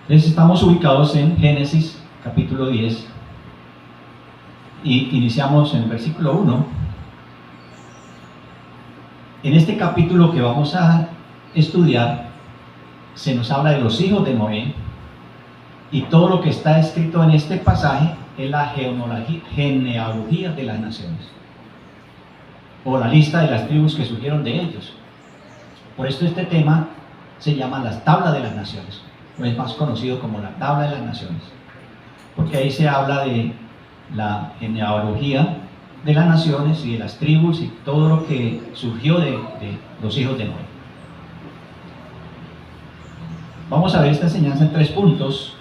Entonces estamos ubicados en Génesis capítulo 10 y iniciamos en el versículo 1. En este capítulo que vamos a estudiar se nos habla de los hijos de Noé, y todo lo que está escrito en este pasaje es la genealogía de las naciones, o la lista de las tribus que surgieron de ellos. Por esto este tema se llama las tablas de las naciones, o es más conocido como la tabla de las naciones, porque ahí se habla de la genealogía de las naciones y de las tribus y todo lo que surgió de los hijos de Noé. Vamos a ver esta enseñanza en 3 puntos.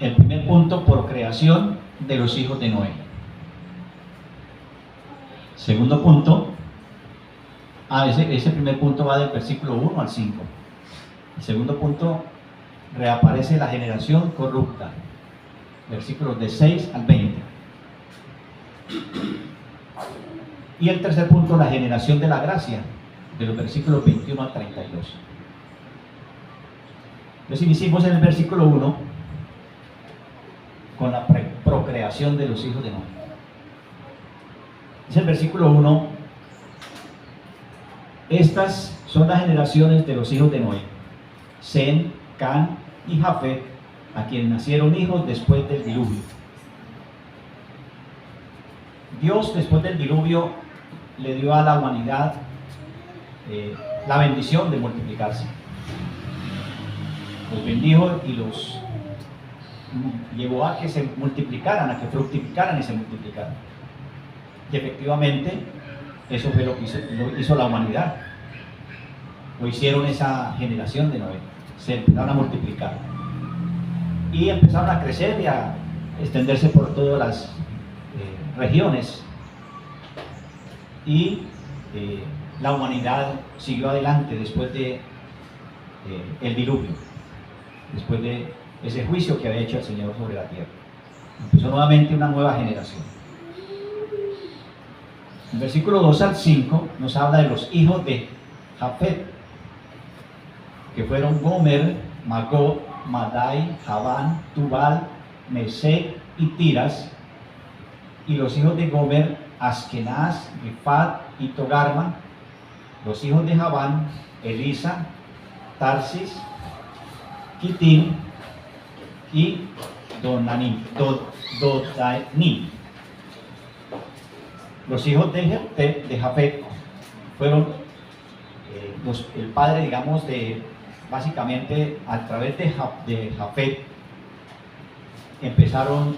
El primer punto, procreación de los hijos de Noé. Segundo punto, ese primer punto va del versículo 1 al 5. El segundo punto, reaparece la generación corrupta, versículos de 6 al 20. Y el tercer punto, la generación de la gracia, de los versículos 21 al 32. Entonces iniciamos en el versículo 1 con la procreación de los hijos de Noé. Dice el versículo 1: estas son las generaciones de los hijos de Noé, Sem, Can y Jafet, a quienes nacieron hijos después del diluvio. Dios, después del diluvio, le dio a la humanidad la bendición de multiplicarse. Los bendijo y los llevó a que se multiplicaran, a que fructificaran y se multiplicaran. Y efectivamente, eso fue lo que hizo la humanidad. Lo hicieron esa generación de Noé. Se empezaron a multiplicar. Y empezaron a crecer y a extenderse por todas las regiones. Y la humanidad siguió adelante después de el diluvio, después de ese juicio que había hecho el Señor sobre la tierra. Empezó nuevamente una nueva generación. El versículo 2 al 5 nos habla de los hijos de Jafet, que fueron Gomer, Magog, Madai, Javán, Tubal, Mesec y Tiras. Y los hijos de Gomer, Askenaz, Rifat y Togarma. Los hijos de Javán, Elisa, Tarsis, Kitim y Dodanim. Los hijos de Jafet fueron el padre, digamos, básicamente a través de Jafet empezaron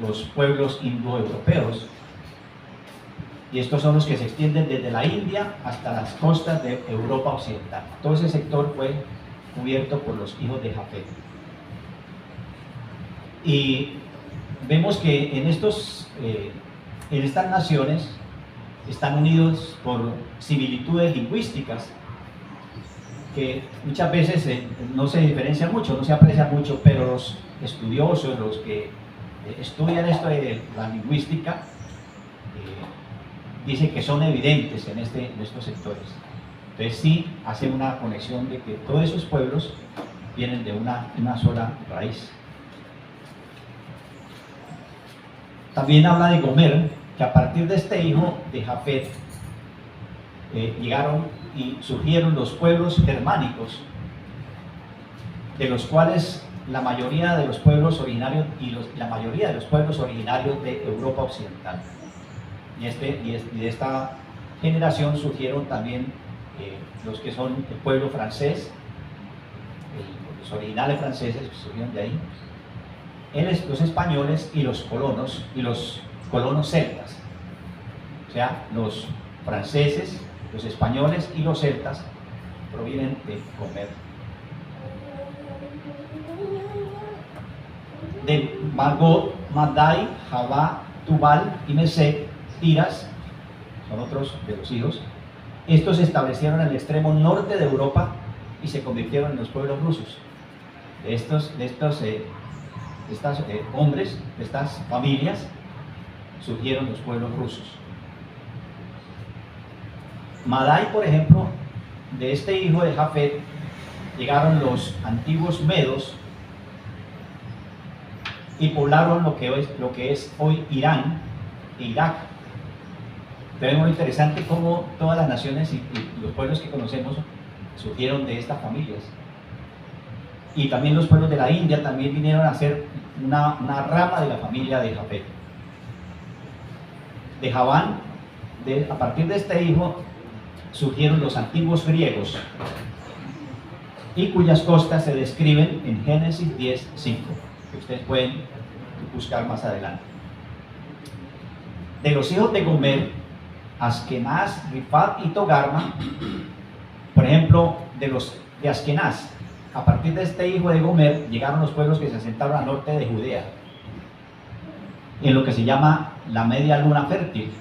los pueblos indoeuropeos, y estos son los que se extienden desde la India hasta las costas de Europa Occidental. Todo ese sector fue cubierto por los hijos de Jafet. Y vemos que en estas naciones están unidos por similitudes lingüísticas que muchas veces no se diferencian mucho, no se aprecian mucho, pero los estudiosos, los que estudian esto de la lingüística, dicen que son evidentes en estos sectores. Entonces sí hacen una conexión de que todos esos pueblos vienen de una sola raíz. También habla de Gomer, que a partir de este hijo de Jafet llegaron y surgieron los pueblos germánicos, de los cuales la mayoría de los pueblos originarios la mayoría de los pueblos originarios de Europa Occidental. Y de esta generación surgieron también los que son el pueblo francés, los originales franceses surgieron de ahí, los españoles y los colonos celtas. O sea, los franceses, los españoles y los celtas provienen de Gomer. De Magog, Madai, Javá, Tubal y Mesec, Tiras, son otros de los hijos. Estos se establecieron en el extremo norte de Europa y se convirtieron en los pueblos rusos. De estos hombres, de estas familias, surgieron los pueblos rusos. Madai, por ejemplo, de este hijo de Jafet, llegaron los antiguos medos y poblaron lo que es hoy Irán e Irak. Pero es muy interesante cómo todas las naciones y los pueblos que conocemos surgieron de estas familias. Y también los pueblos de la India también vinieron a ser una rama de la familia de Jafet. De Javán, a partir de este hijo, surgieron los antiguos griegos, y cuyas costas se describen en Génesis 10:5, que ustedes pueden buscar más adelante. De los hijos de Gomer, Askenaz, Rifat y Togarma, por ejemplo, de Askenaz, a partir de este hijo de Gomer, llegaron los pueblos que se asentaron al norte de Judea, en lo que se llama la media luna fértil.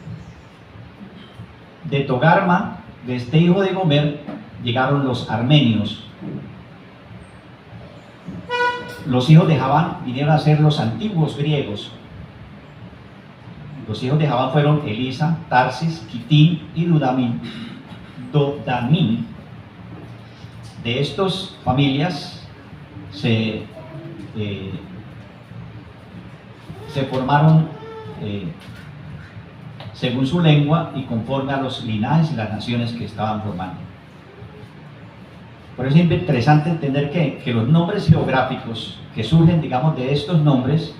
De Togarma, de este hijo de Gomer, llegaron los armenios. Los hijos de Javán vinieron a ser los antiguos griegos. Los hijos de Javán fueron Elisa, Tarsis, Quitín y Dodamín. De estas familias se formaron según su lengua y conforme a los linajes y las naciones que estaban formando. Por eso es interesante entender que los nombres geográficos que surgen, digamos, de estos nombres,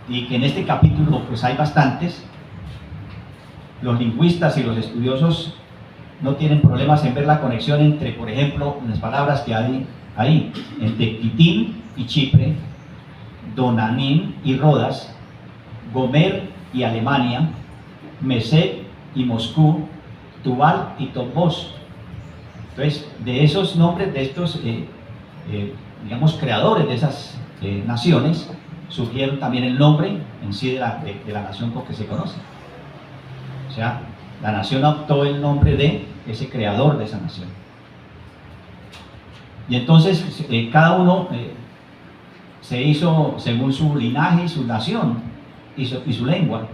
y que en este capítulo pues hay bastantes, los lingüistas y los estudiosos no tienen problemas en ver la conexión entre, por ejemplo, las palabras que hay ahí, entre Quitín y Chipre, Donanim y Rodas, Gomer y Alemania, Mesec y Moscú, Tubal y Tombos. Entonces, de esos nombres, de estos, digamos, creadores de esas naciones, surgieron también el nombre en sí de la nación con que se conoce. O sea, la nación adoptó el nombre de ese creador de esa nación. Y entonces, cada uno se hizo según su linaje y su nación y su lengua.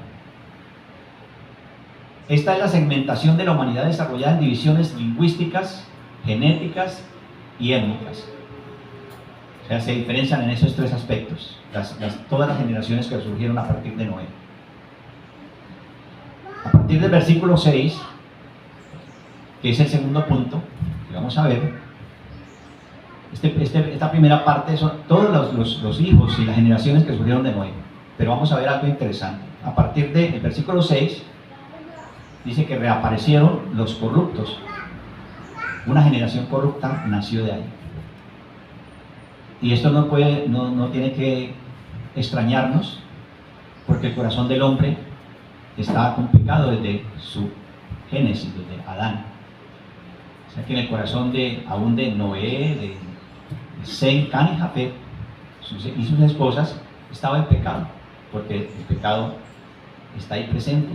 Esta es la segmentación de la humanidad desarrollada en divisiones lingüísticas, genéticas y étnicas. O sea, se diferencian en esos tres aspectos, todas las generaciones que surgieron a partir de Noé. A partir del versículo 6, que es el segundo punto que vamos a ver, esta primera parte son todos los hijos y las generaciones que surgieron de Noé. Pero vamos a ver algo interesante. A partir del versículo 6, dice que reaparecieron los corruptos. Una generación corrupta nació de ahí. Y esto no tiene que extrañarnos, porque el corazón del hombre estaba con pecado desde su génesis, desde Adán. O sea que en el corazón aún de Noé, de Sem, Can y Jafet y sus esposas estaba el pecado, porque el pecado está ahí presente.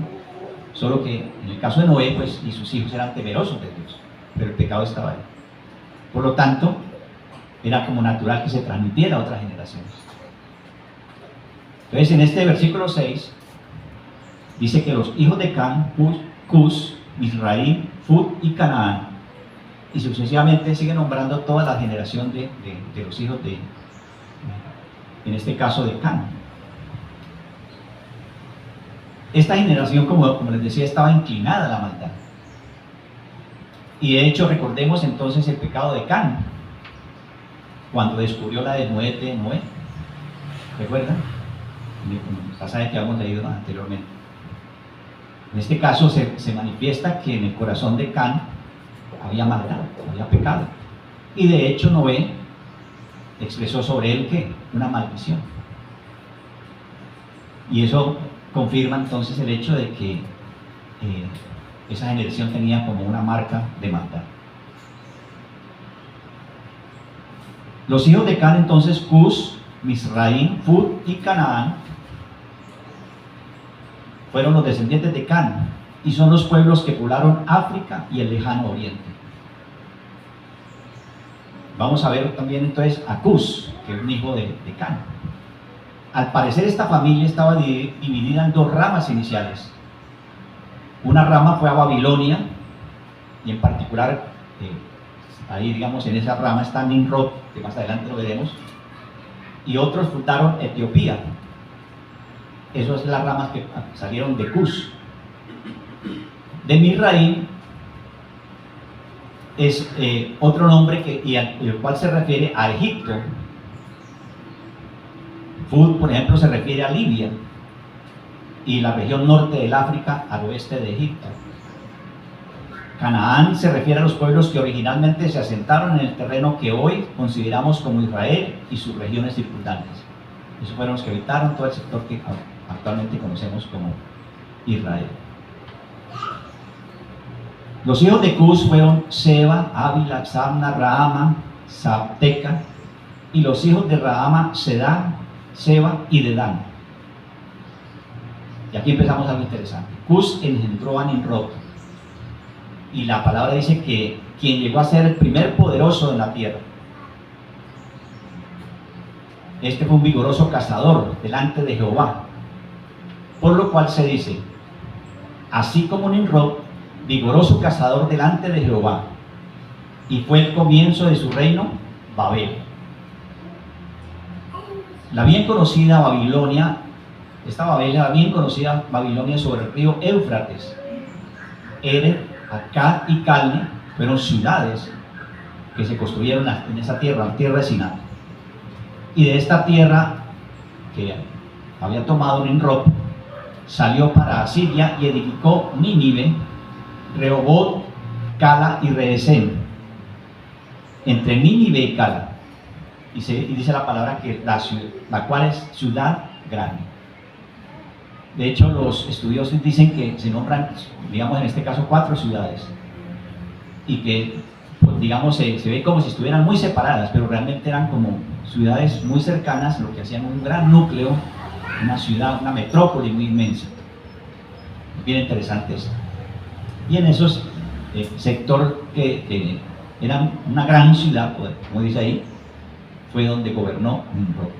Solo que en el caso de Noé, pues, y sus hijos eran temerosos de Dios, pero el pecado estaba ahí. Por lo tanto, era como natural que se transmitiera a otras generaciones. Entonces, en este versículo 6, dice que los hijos de Can, Cus, Misraim, Fut y Canaán, y sucesivamente sigue nombrando toda la generación de los hijos en este caso de Can. Esta generación, como les decía, estaba inclinada a la maldad. Y de hecho, recordemos entonces el pecado de Can, cuando descubrió la desnudez de Noé. ¿Recuerdan? El pasaje que habíamos leído anteriormente. En este caso se manifiesta que en el corazón de Can había maldad, había pecado. Y de hecho Noé expresó sobre él que una maldición. Y eso confirma entonces el hecho de que esa generación tenía como una marca de maldad. Los hijos de Can entonces, Cus, Misraim, Fut y Canaán, fueron los descendientes de Can, y son los pueblos que poblaron África y el lejano oriente. Vamos a ver también entonces a Cus, que es un hijo de Can. Al parecer esta familia estaba dividida en dos ramas iniciales. Una rama fue a Babilonia y en particular ahí digamos en esa rama está Nimrod, que más adelante lo veremos, y otros fundaron Etiopía. Esas son las ramas que salieron de Cus. De Misraim es otro nombre el cual se refiere a Egipto. Fud, por ejemplo, se refiere a Libia y la región norte del África al oeste de Egipto. Canaán se refiere a los pueblos que originalmente se asentaron en el terreno que hoy consideramos como Israel y sus regiones circundantes. Esos fueron los que habitaron todo el sector que actualmente conocemos como Israel. Los hijos de Cus fueron Seba, Ávila, Sabna, Rahama, Sabteca, y los hijos de Rahama, Sedán, Seba y Dedán. Y aquí empezamos algo interesante. Cus engendró a Nimrod, y la palabra dice que quien llegó a ser el primer poderoso en la tierra. Este fue un vigoroso cazador delante de Jehová, por lo cual se dice, así como Nimrod, vigoroso cazador delante de Jehová, y fue el comienzo de su reino, Babel. La bien conocida Babilonia, esta Babel era bien conocida Babilonia sobre el río Éufrates. Eder, Akkad y Calne fueron ciudades que se construyeron en esa tierra, la tierra de Siná. Y de esta tierra que había tomado Nimrod, salió para Asiria y edificó Nínive, Rehoboth, Cala y Redesén. Entre Nínive y Cala. Y dice la palabra que la cual es ciudad grande. De hecho, los estudiosos dicen que se nombran, digamos en este caso, 4 ciudades. Y que, pues, digamos, se ve como si estuvieran muy separadas, pero realmente eran como ciudades muy cercanas, lo que hacían un gran núcleo, una ciudad, una metrópoli muy inmensa. Bien interesante esto. Y en esos sector que era una gran ciudad, como dice ahí, fue donde gobernó Nimrod.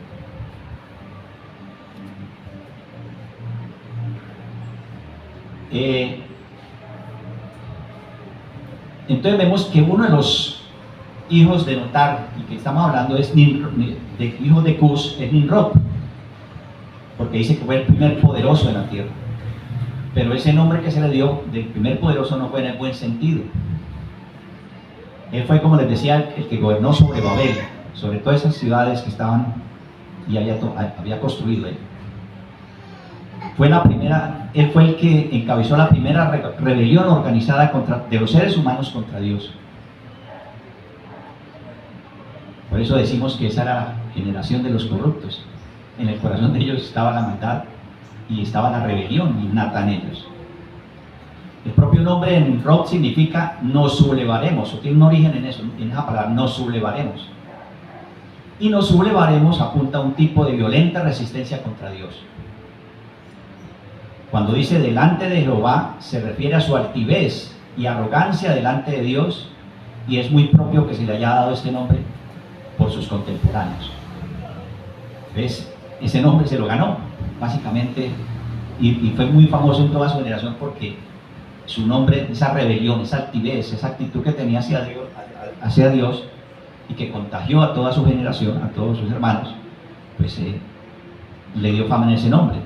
Entonces vemos que uno de los hijos de Notar, y que estamos hablando es hijo de Cus, es Nimrod, porque dice que fue el primer poderoso de la tierra. Pero ese nombre que se le dio del primer poderoso no fue en el buen sentido. Él fue, como les decía, el que gobernó sobre Babel, sobre todas esas ciudades que estaban y había construido él. Él fue el que encabezó la primera rebelión organizada de los seres humanos contra Dios. Por eso decimos que esa era la generación de los corruptos. En el corazón de ellos estaba la maldad y estaba la rebelión innata en ellos. El propio nombre de Nimrod significa nos sublevaremos, o tiene un origen en eso, en esa palabra, nos sublevaremos. Y nos sublevaremos apunta a un tipo de violenta resistencia contra Dios. Cuando dice delante de Jehová, se refiere a su altivez y arrogancia delante de Dios, y es muy propio que se le haya dado este nombre por sus contemporáneos. ¿Ves? Ese nombre se lo ganó, básicamente, y fue muy famoso en toda su generación porque su nombre, esa rebelión, esa altivez, esa actitud que tenía hacia Dios y que contagió a toda su generación, a todos sus hermanos, pues le dio fama en ese nombre.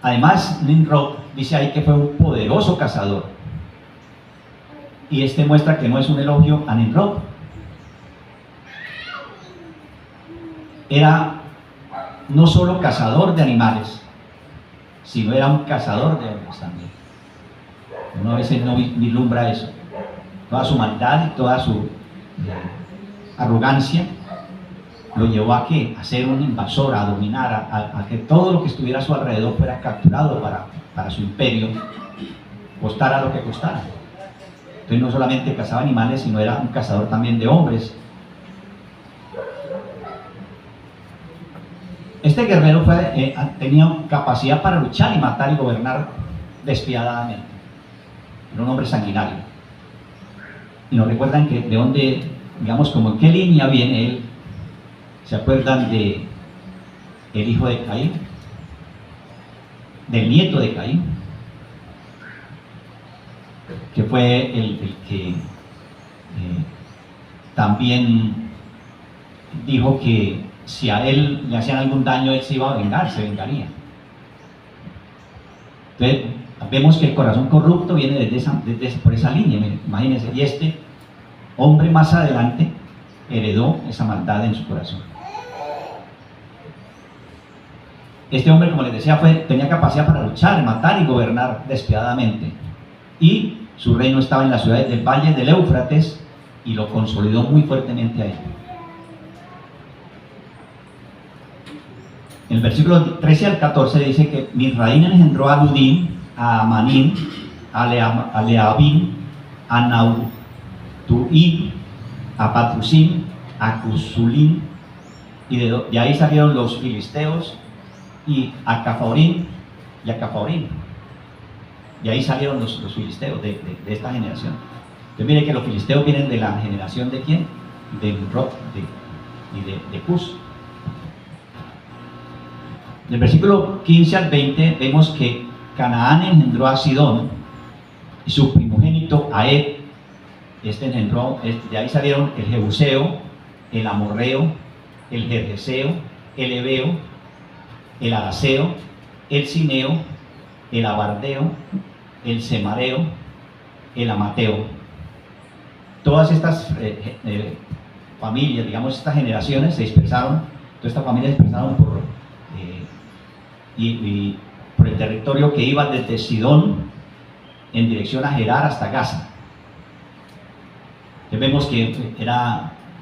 Además, Nimrod dice ahí que fue un poderoso cazador, y este muestra que no es un elogio a Nimrod. Era no solo cazador de animales, sino era un cazador de hombres también. Uno a veces no vislumbra eso. Toda su maldad y toda su arrogancia lo llevó a ¿qué? A ser un invasor, a dominar, a que todo lo que estuviera a su alrededor fuera capturado para su imperio, costara lo que costara. Entonces no solamente cazaba animales, sino era un cazador también de hombres. Este guerrero tenía capacidad para luchar y matar y gobernar despiadadamente. Era un hombre sanguinario. Y nos recuerdan que de dónde, digamos, como en qué línea viene él. ¿Se acuerdan de el hijo de Caín? Del nieto de Caín. que fue el que también dijo que si a él le hacían algún daño, él se iba a vengar, se vengaría. Entonces, vemos que el corazón corrupto viene por esa línea, imagínense, y este hombre más adelante heredó esa maldad en su corazón. Este hombre, como les decía, tenía capacidad para luchar, matar y gobernar despiadadamente, y su reino estaba en las ciudades del valle del Éufrates y lo consolidó muy fuertemente a él. En el versículo 13 al 14 dice que Misraín engendró a Ludim, a Amanim, a Leabim, a Nautuim, a Patrusim, a Cusulim, y de ahí salieron los filisteos, y a Caforim y a Caforim. Y ahí salieron los filisteos de esta generación. Entonces mire que los filisteos vienen de la generación de ¿quién? De Cus. Del versículo 15 al 20 vemos que Canaán engendró a Sidón y su primogénito a Ed. De ahí salieron el Jebuseo, el Amorreo, el Gergeseo, el Ebeo, el Araseo, el Sineo, el Abardeo, el Semareo, el Amateo. Todas estas familias, digamos, estas generaciones se dispersaron, todas estas familias se dispersaron por el territorio que iba desde Sidón en dirección a Gerar hasta Gaza. Entonces vemos que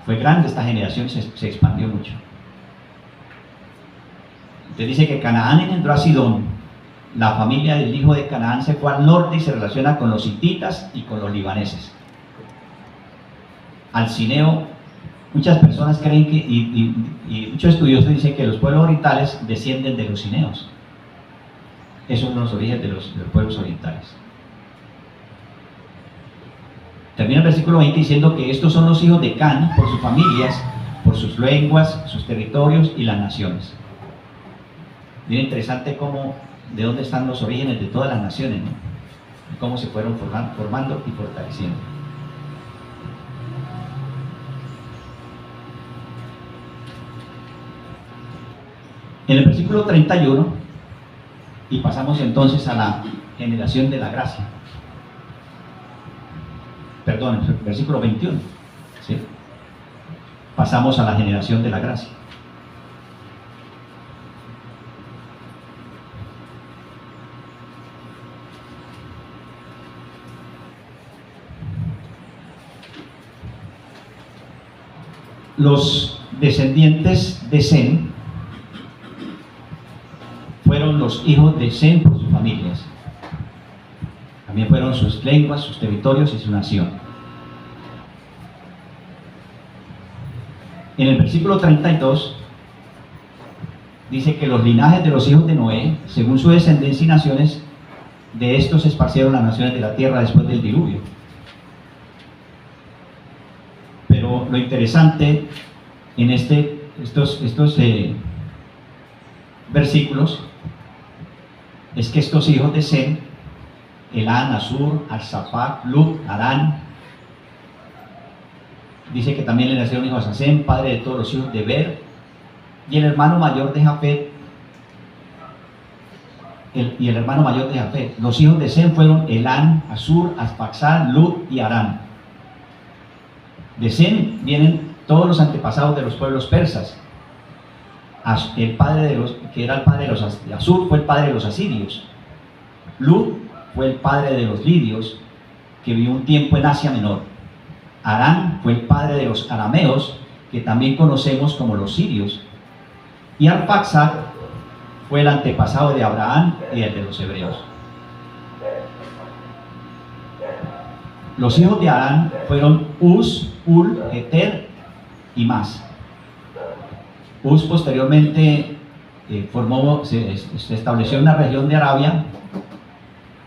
fue grande esta generación, se expandió mucho. Entonces dice que Canaán engendró a Sidón. La familia del hijo de Canaán se fue al norte y se relaciona con los hititas y con los libaneses. Al Cineo, muchas personas creen que, y muchos estudiosos dicen que los pueblos orientales descienden de los cineos. Esos son los orígenes de los pueblos orientales. Termina el versículo 20 diciendo que estos son los hijos de Can por sus familias, por sus lenguas, sus territorios y las naciones. Bien interesante de dónde están los orígenes de todas las naciones, ¿no? Y cómo se fueron formando y fortaleciendo. En el versículo 31, y pasamos entonces a la generación de la gracia. Perdón, el versículo 21, ¿sí? Pasamos a la generación de la gracia. Los descendientes de Sem fueron los hijos de Sem por sus familias. También fueron sus lenguas, sus territorios y su nación. En el versículo 32 dice que los linajes de los hijos de Noé, según su descendencia y naciones, de estos se esparcieron las naciones de la tierra después del diluvio. Pero lo interesante en estos versículos es que estos hijos de Sem, Elán, Asur, Arsaphat, Lut, Arán, dice que también le nacieron hijos a Sem, padre de todos los hijos de Ber, y el hermano mayor de Jafet. El hermano mayor de Jafet. Los hijos de Sem fueron Elán, Asur, Aspaxad, Lut y Arán. De Sem vienen todos los antepasados de los pueblos persas. El padre que era el padre de los Asur fue el padre de los asirios. Lut fue el padre de los lidios, que vivió un tiempo en Asia Menor. Arán fue el padre de los arameos, que también conocemos como los sirios. Y Arphaxad fue el antepasado de Abraham y el de los hebreos. Los hijos de Arán fueron Uz, Ul, Eter y Mas. Uz posteriormente se estableció en una región de Arabia,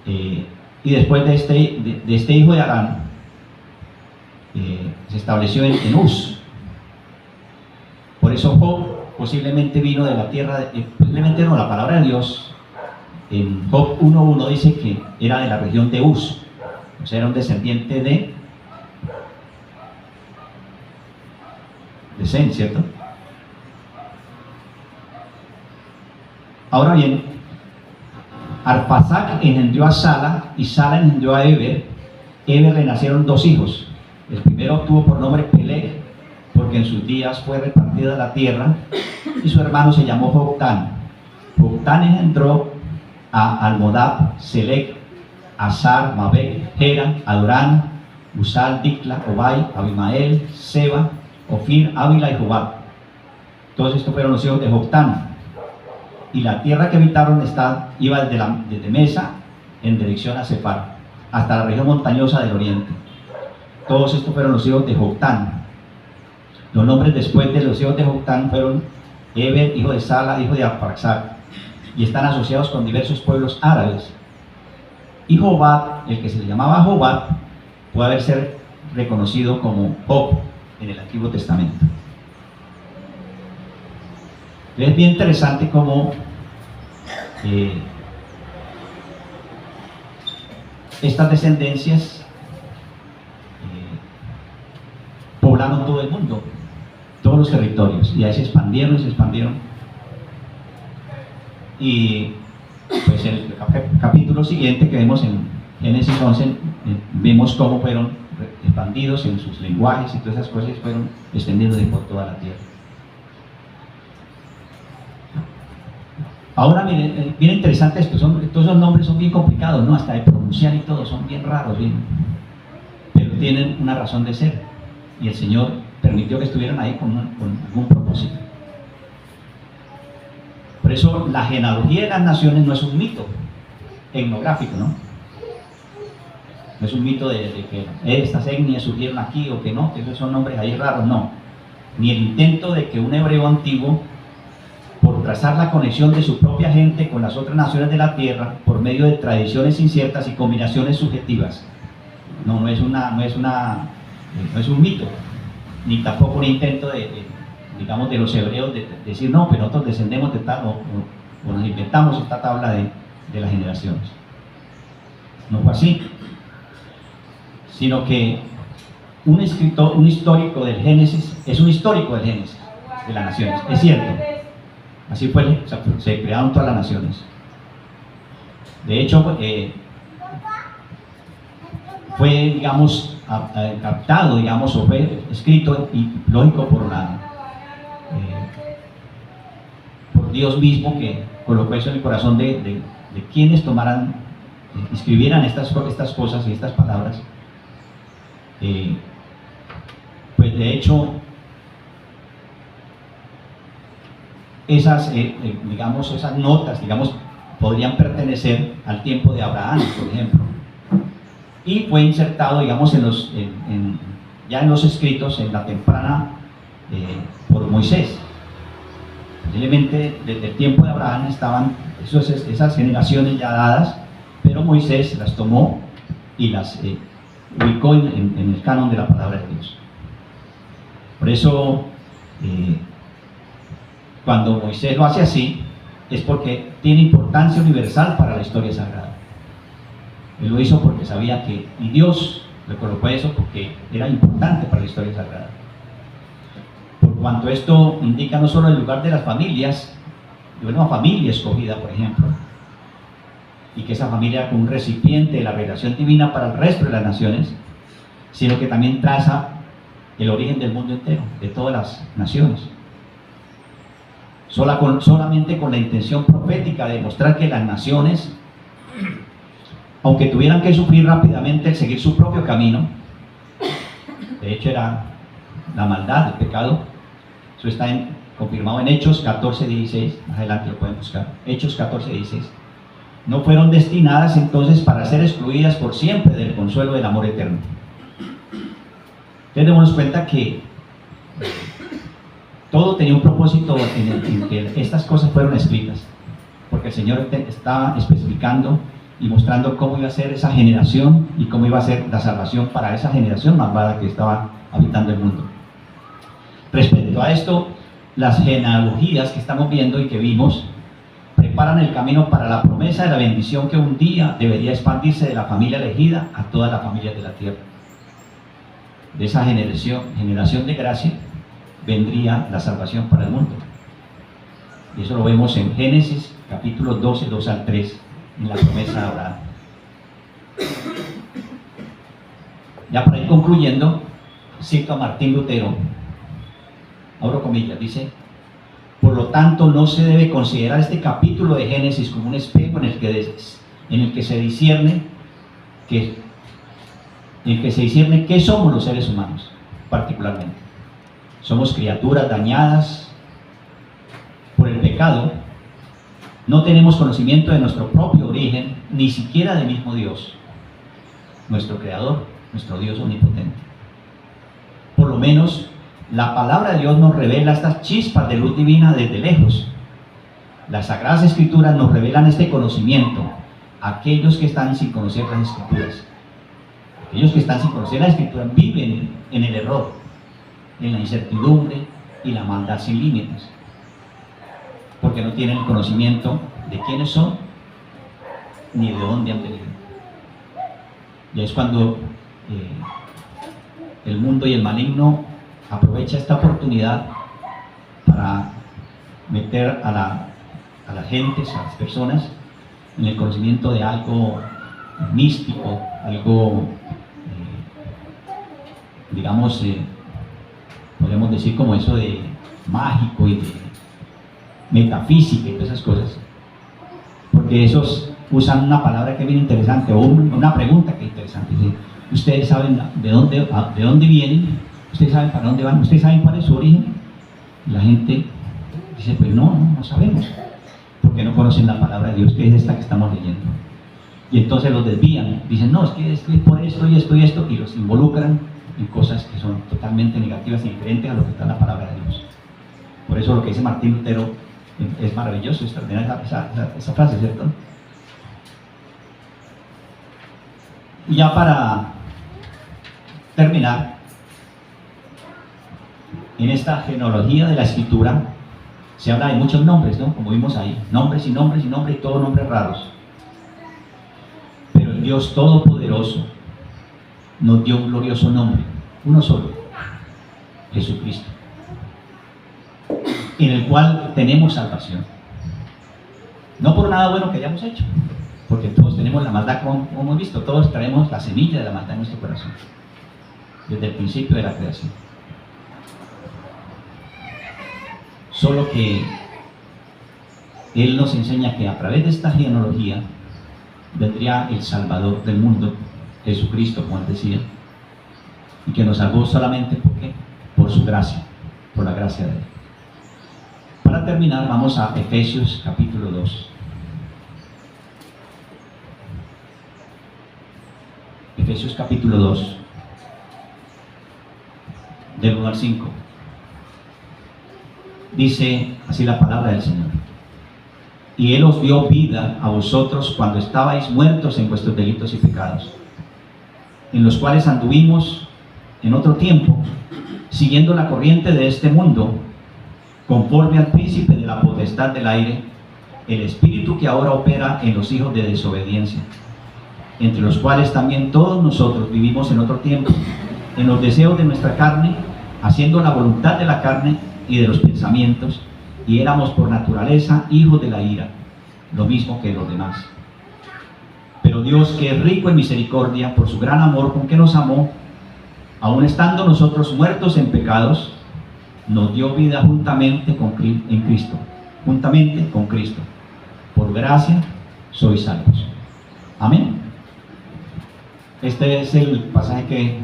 y después de este hijo de Arán se estableció en Uz. Por eso Job posiblemente vino de la tierra, posiblemente no, la palabra de Dios en Job 1:1 dice que era de la región de Uz. O sea, era un descendiente de Sem, ¿cierto? Ahora bien, Arphaxad engendró a Sala y Sala engendró a Eber. Eber le nacieron 2 hijos. El primero tuvo por nombre Peleg, porque en sus días fue repartida la tierra, y su hermano se llamó Joctán. Joctán engendró a Almodad, Selec, Azar, Mabek, Hera, Adorán, Usal, Dicla, Obai, Abimael, Seba, Ofir, Ávila y Jobab. Todos estos fueron los hijos de Joctán. Y la tierra que habitaron iba desde Mesa en dirección a Sefar, hasta la región montañosa del oriente. Todos estos fueron los hijos de Joctán. Los nombres después de los hijos de Joctán fueron Eber, hijo de Sala, hijo de Arphaxad, y están asociados con diversos pueblos árabes. Y Jobab, el que se le llamaba Jobab, puede haber sido reconocido como Job en el Antiguo Testamento. Es bien interesante cómo estas descendencias poblaron todo el mundo, todos los territorios, y ahí se expandieron. Y pues en el capítulo siguiente que vemos en Génesis 11, vemos cómo fueron expandidos en sus lenguajes y todas esas cosas fueron extendiéndose por toda la tierra. Ahora miren, bien interesante esto, todos esos nombres son bien complicados, ¿no? Hasta de pronunciar y todo, son bien raros, pero tienen una razón de ser, y el Señor permitió que estuvieran ahí con algún propósito. Por eso la genealogía de las naciones no es un mito etnográfico, ¿no? No es un mito de que estas etnias surgieron aquí o que no, que esos son nombres ahí raros, no. Ni el intento de que un hebreo antiguo, por trazar la conexión de su propia gente con las otras naciones de la tierra por medio de tradiciones inciertas y combinaciones subjetivas. No es un mito, ni tampoco un intento digamos, de los hebreos de decir, no, pero nosotros descendemos de tal, o nos inventamos esta tabla de las generaciones. No fue así, sino que un histórico del Génesis es un histórico del Génesis, de las naciones, es cierto. Así fue, se crearon todas las naciones. De hecho, fue, digamos, captado, digamos, o fue escrito y lógico por Dios mismo, que colocó eso en el corazón de quienes escribieran estas cosas y estas palabras. Pues de hecho, esas notas, digamos, podrían pertenecer al tiempo de Abraham, por ejemplo, y fue insertado, digamos, ya en los escritos, en la temprana, por Moisés. Posiblemente desde el tiempo de Abraham estaban esas generaciones ya dadas, pero Moisés las tomó y las ubicó en el canon de la palabra de Dios. Por eso, cuando Moisés lo hace así, es porque tiene importancia universal para la historia sagrada. Él lo hizo porque sabía y Dios le colocó eso porque era importante para la historia sagrada. Por cuanto esto indica no solo el lugar de las familias, de una familia escogida, por ejemplo, y que esa familia era como un recipiente de la revelación divina para el resto de las naciones, sino que también traza el origen del mundo entero, de todas las naciones. Solamente con la intención profética de mostrar que las naciones, aunque tuvieran que sufrir rápidamente el seguir su propio camino, de hecho era la maldad, el pecado, eso está confirmado en Hechos 14:16, más adelante lo pueden buscar, Hechos 14:16, no fueron destinadas entonces para ser excluidas por siempre del consuelo del amor eterno. Entonces démonos cuenta que todo tenía un propósito en que estas cosas fueron escritas, porque el Señor estaba especificando y mostrando cómo iba a ser esa generación y cómo iba a ser la salvación para esa generación malvada que estaba habitando el mundo. Respecto a esto, las genealogías que estamos viendo y que vimos preparan el camino para la promesa de la bendición que un día debería expandirse de la familia elegida a todas las familias de la tierra. De esa generación de gracia vendría la salvación para el mundo. Y eso lo vemos en Génesis capítulo 12, 2 al 3, en la promesa de Abraham. Ya para ir concluyendo, cito a Martín Lutero, abro comillas, dice: por lo tanto, no se debe considerar este capítulo de Génesis como un espejo en el que se discierne qué somos los seres humanos, particularmente. Somos criaturas dañadas por el pecado, no tenemos conocimiento de nuestro propio origen, ni siquiera del mismo Dios, nuestro Creador, nuestro Dios omnipotente. Por lo menos, la palabra de Dios nos revela estas chispas de luz divina desde lejos. Las Sagradas Escrituras nos revelan este conocimiento a aquellos que están sin conocer las Escrituras. Aquellos que están sin conocer la Escritura viven en el error, en la incertidumbre y la maldad sin límites, porque no tienen el conocimiento de quiénes son ni de dónde han venido. Y es cuando el mundo y el maligno aprovecha esta oportunidad para meter a las gentes, a las personas, en el conocimiento de algo místico, algo, digamos, podemos decir como eso de mágico y de metafísica y todas esas cosas, porque esos usan una palabra que es bien interesante, o una pregunta que es interesante. Dice: ¿ustedes saben de dónde vienen? ¿Ustedes saben para dónde van? ¿Ustedes saben cuál es su origen? Y la gente dice: pues no sabemos, porque no conocen la palabra de Dios, que es esta que estamos leyendo. Y entonces los desvían, dicen: no, es que es por esto y esto y esto, y los involucran en cosas que son totalmente negativas y diferentes a lo que está en la palabra de Dios. Por eso lo que dice Martín Lutero es maravilloso, extraordinaria esa frase, ¿cierto? Y ya para terminar, en esta genealogía de la Escritura se habla de muchos nombres, ¿no? Como vimos ahí, nombres y nombres y nombres, y todos nombres raros. Pero el Dios Todopoderoso nos dio un glorioso nombre, uno solo: Jesucristo, en el cual tenemos salvación. No por nada bueno que hayamos hecho, porque todos tenemos la maldad, como hemos visto, todos traemos la semilla de la maldad en nuestro corazón, desde el principio de la creación. Solo que Él nos enseña que a través de esta genealogía vendría el Salvador del mundo, Jesucristo, como Él decía, y que nos salvó solamente ¿por qué? Por su gracia, por la gracia de Él. Para terminar, vamos a Efesios capítulo 2. Efesios capítulo 2, del 1 al 5. Dice así la palabra del Señor: y Él os dio vida a vosotros cuando estabais muertos en vuestros delitos y pecados, en los cuales anduvimos en otro tiempo, siguiendo la corriente de este mundo, conforme al príncipe de la potestad del aire, el espíritu que ahora opera en los hijos de desobediencia, entre los cuales también todos nosotros vivimos en otro tiempo, en los deseos de nuestra carne, haciendo la voluntad de la carne y de los pensamientos, y éramos por naturaleza hijos de la ira, lo mismo que los demás. Pero Dios, que es rico en misericordia, por su gran amor con que nos amó, aun estando nosotros muertos en pecados, nos dio vida juntamente con Cristo. Por gracia sois salvos. Amén. Este es el pasaje que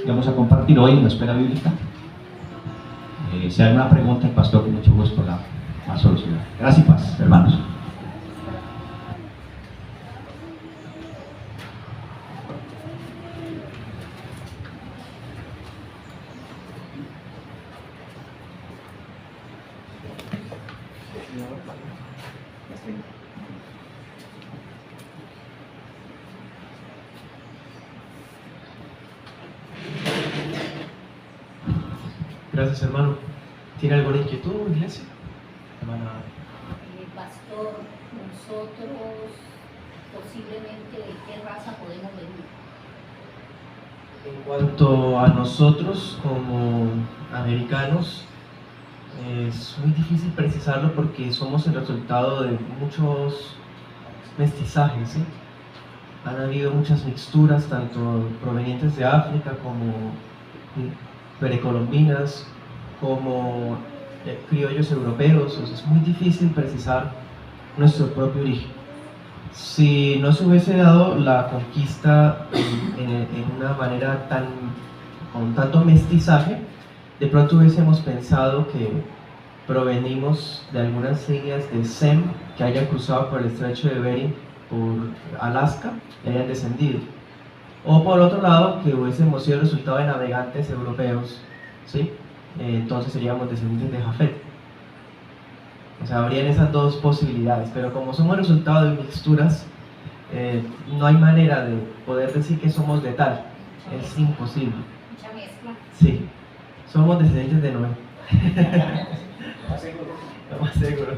vamos a compartir hoy en la escuela bíblica. Si hay alguna pregunta, el pastor con mucho gusto la va a solucionar. Gracias y paz, hermanos. Gracias, hermano. ¿Tiene alguna inquietud, iglesia? Hermana. Pastor, nosotros posiblemente de qué raza podemos venir? En cuanto a nosotros como americanos, es muy difícil precisarlo porque somos el resultado de muchos mestizajes, ¿sí? Han habido muchas mixturas, tanto provenientes de África como precolombinas, como criollos europeos. O sea, es muy difícil precisar nuestro propio origen. Si no se hubiese dado la conquista en una manera con tanto mestizaje, de pronto hubiésemos pensado que provenimos de algunas líneas de Sem que hayan cruzado por el estrecho de Bering, por Alaska, y hayan descendido. O por otro lado, que hubiésemos sido el resultado de navegantes europeos, ¿sí? Entonces seríamos descendientes de Jafet. O sea, habrían esas dos posibilidades, pero como somos el resultado de mixturas, no hay manera de poder decir que somos de tal. Es imposible. Mucha mezcla. Sí, somos descendientes de Noé. ¿Estás seguro? Lo más seguro.